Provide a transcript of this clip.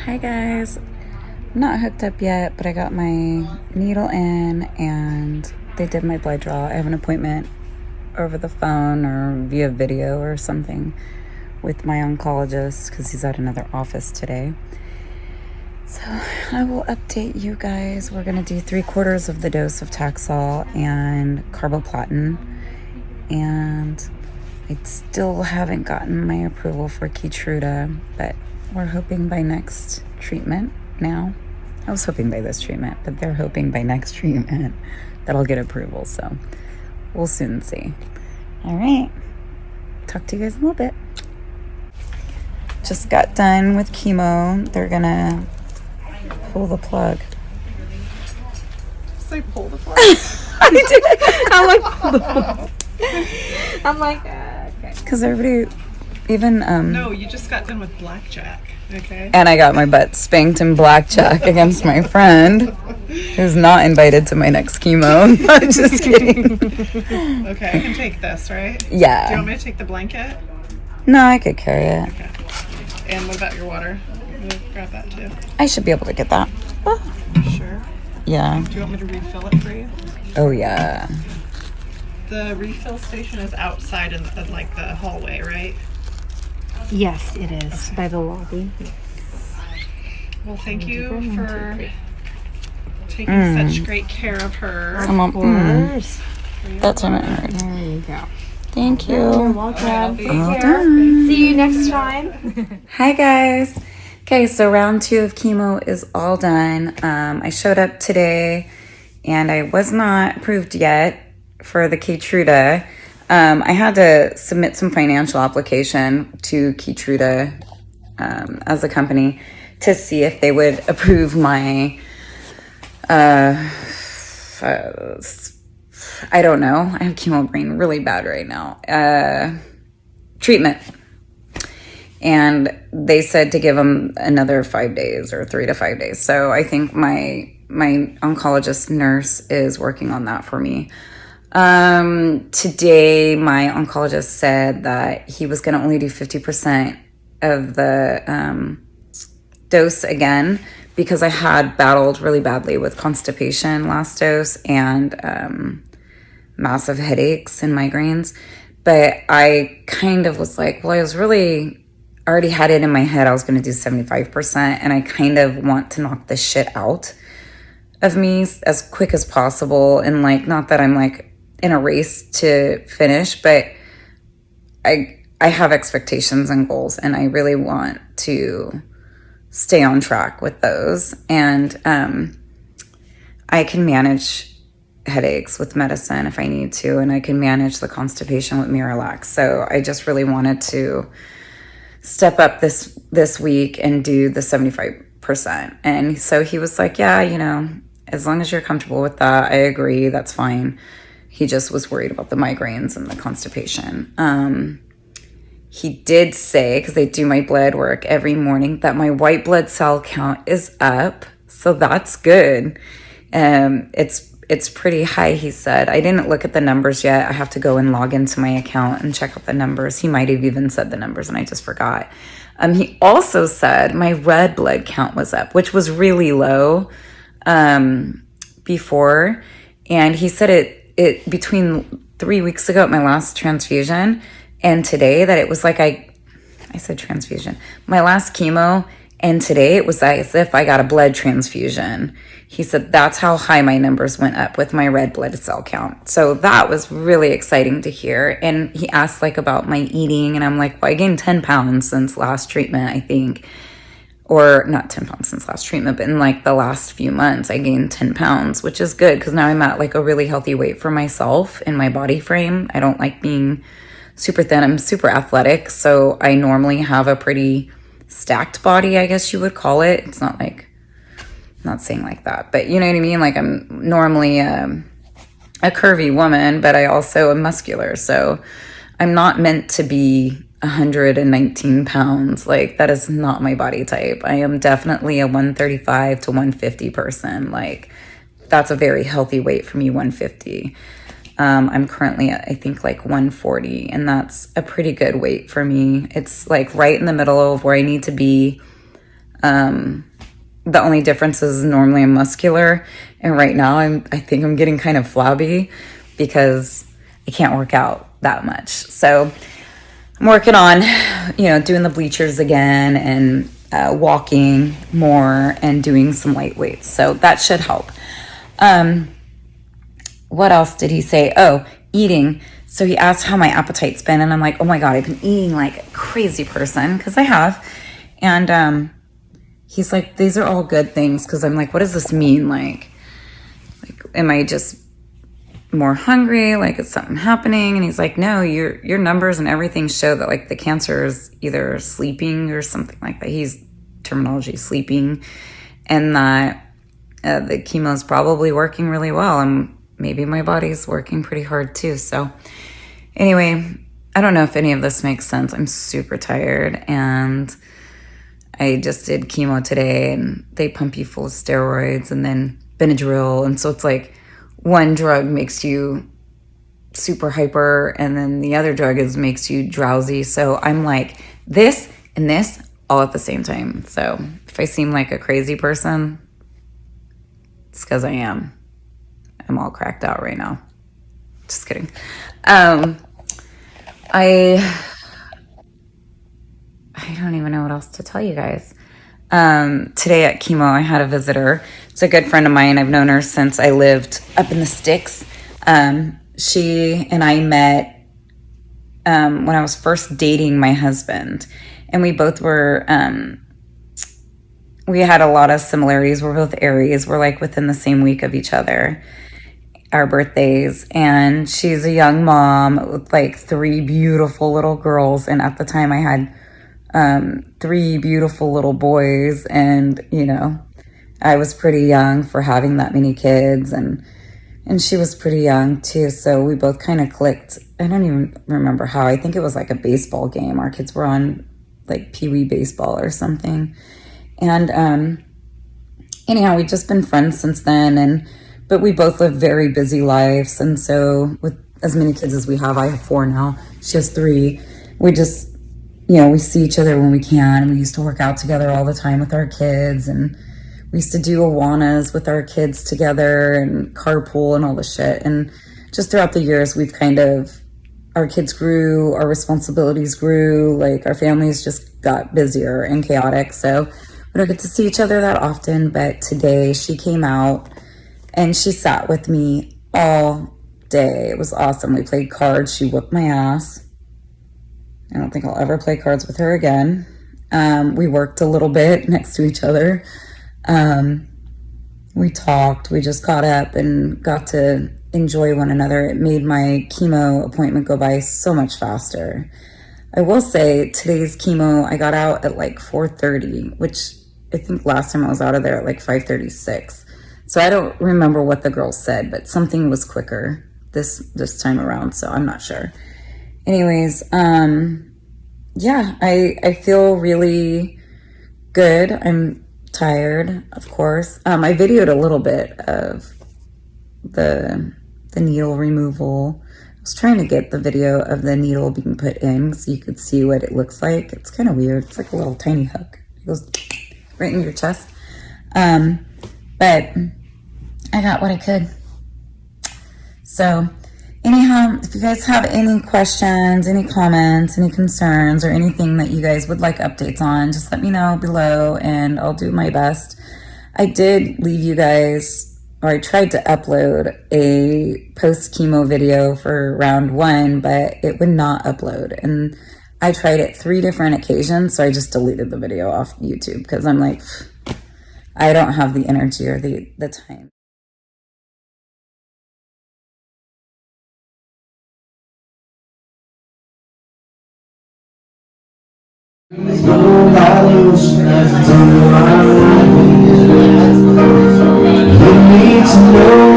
Hi guys, I'm not hooked up yet, but I got my needle in and they did my blood draw. I have an appointment over the phone or via video or something with my oncologist because he's at another office today. So I will update you guys. We're gonna do 3/4 of the dose of Taxol and carboplatin, and I still haven't gotten my approval for Keytruda, but we're hoping by next treatment now. I was hoping by this treatment, but they're hoping by next treatment that I'll get approval, so we'll soon see. All right, talk to you guys in a little bit. Just got done with chemo. They're gonna pull the plug. Say pull the plug. I did. I'm like, pull the plug. I'm like, okay. Because everybody, even No, you just got done with blackjack, okay? and I got my butt spanked in blackjack against my friend, who's not invited to my next chemo. I'm just kidding. Okay, I can take this, right? Yeah. Do you want me to take the blanket? No, I could carry it. Okay. And what about your water? We'll grab that too. I should be able to get that. Oh, Sure. yeah. Do you want me to refill it for you? Oh, yeah. The refill station is outside in the, like the hallway, right? Yes, it is, by the lobby. Well, thank you for taking such great care of her. Someone, Course. that's what I heard. There you go. Thank You're you. welcome. All done. See you next time. Hi, guys. Okay, so round 2 of chemo is all done. I showed up today, and I was not approved yet for the Keytruda. I had to submit some financial application to Keytruda as a company to see if they would approve my, I don't know. I have chemo brain really bad right now. Treatment. And they said to give them another 5 days or 3 to 5 days. So I think my oncologist nurse is working on that for me. Today, my oncologist said that he was going to only do 50% of the dose again because I had battled really badly with constipation last dose and massive headaches and migraines. But I kind of was like, well, I already had it in my head I was going to do 75%, and I kind of want to knock this shit out of me as quick as possible. And like, not that I'm like in a race to finish, but I have expectations and goals, and I really want to stay on track with those. And I can manage headaches with medicine if I need to, and I can manage the constipation with Miralax. So I just really wanted to step up this week and do the 75%. And so he was like, yeah, as long as you're comfortable with that, I agree, that's fine. He just was worried about the migraines and the constipation. He did say, because they do my blood work every morning, that my white blood cell count is up. So that's good. It's pretty high, he said. I didn't look at the numbers yet. I have to go and log into my account and check out the numbers. He might have even said the numbers and I just forgot. He also said my red blood count was up, which was really low before. And he said it between 3 weeks ago at my last transfusion and today that it was like I said transfusion. My last chemo and today it was as if I got a blood transfusion. He said that's how high my numbers went up with my red blood cell count. So that was really exciting to hear. And he asked like about my eating, and I'm like, well, I gained 10 pounds since last treatment, I think. Or not 10 pounds since last treatment, but in like the last few months, I gained 10 pounds, which is good because now I'm at like a really healthy weight for myself in my body frame. I don't like being super thin. I'm super athletic. So I normally have a pretty stacked body, I guess you would call it. It's not like, not saying like that, but you know what I mean? Like I'm normally a curvy woman, but I also am muscular. So I'm not meant to be 119 pounds. Like that is not my body type. I am definitely a 135 to 150 person. Like that's a very healthy weight for me, 150. I'm currently at, I think, like 140, and that's a pretty good weight for me. It's like right in the middle of where I need to be. The only difference is normally I'm muscular, and right now I think I'm getting kind of flabby because I can't work out that much. So I'm working on, doing the bleachers again and walking more and doing some light weights. So that should help. What else did he say? Oh, eating. So he asked how my appetite's been, and I'm like, oh my God, I've been eating like a crazy person, because I have. And he's like, these are all good things, because I'm like, what does this mean? Like, am I just more hungry? Like, is something happening? And he's like, no, your numbers and everything show that like the cancer is either sleeping or something like that. He's terminology sleeping, and that the chemo is probably working really well, and maybe my body's working pretty hard too. So anyway, I don't know if any of this makes sense. I'm super tired, and I just did chemo today, and they pump you full of steroids and then Benadryl. And so it's like one drug makes you super hyper, and then the other drug makes you drowsy. So I'm like this and this all at the same time. So if I seem like a crazy person, it's because I am. I'm all cracked out right now. Just kidding. I don't even know what else to tell you guys. Today at chemo, I had a visitor. It's a good friend of mine. I've known her since I lived up in the sticks. She and I met when I was first dating my husband, and we both were, we had a lot of similarities. We're both Aries. We're like within the same week of each other, our birthdays. And she's a young mom with like 3 beautiful little girls. And at the time I had 3 beautiful little boys, and I was pretty young for having that many kids, and she was pretty young too, so we both kind of clicked. I don't even remember how. I think it was like a baseball game. Our kids were on like Pee-wee baseball or something, and anyhow, we've just been friends since then. But we both live very busy lives, and so with as many kids as we have, I have 4 now, she has 3, we just we see each other when we can. We used to work out together all the time with our kids, and we used to do Awanas with our kids together and carpool and all the shit. And just throughout the years, we've our kids grew, our responsibilities grew, like our families just got busier and chaotic. So we don't get to see each other that often. But today she came out and she sat with me all day. It was awesome. We played cards. She whipped my ass. I don't think I'll ever play cards with her again. We worked a little bit next to each other. We talked, we just caught up and got to enjoy one another. It made my chemo appointment go by so much faster. I will say today's chemo, I got out at like 4:30, which I think last time I was out of there at like 5:36. So I don't remember what the girl said, but something was quicker this time around, so I'm not sure. Anyways, yeah, I feel really good. I'm tired, of course. I videoed a little bit of the needle removal. I was trying to get the video of the needle being put in so you could see what it looks like. It's kind of weird. It's like a little tiny hook. It goes right in your chest. But I got what I could. So anyhow, if you guys have any questions, any comments, any concerns, or anything that you guys would like updates on, just let me know below and I'll do my best. I did leave you guys, or I tried to upload a post-chemo video for round 1, but it would not upload. And I tried it 3 different occasions, so I just deleted the video off YouTube because I'm like, I don't have the energy or the time. You need to know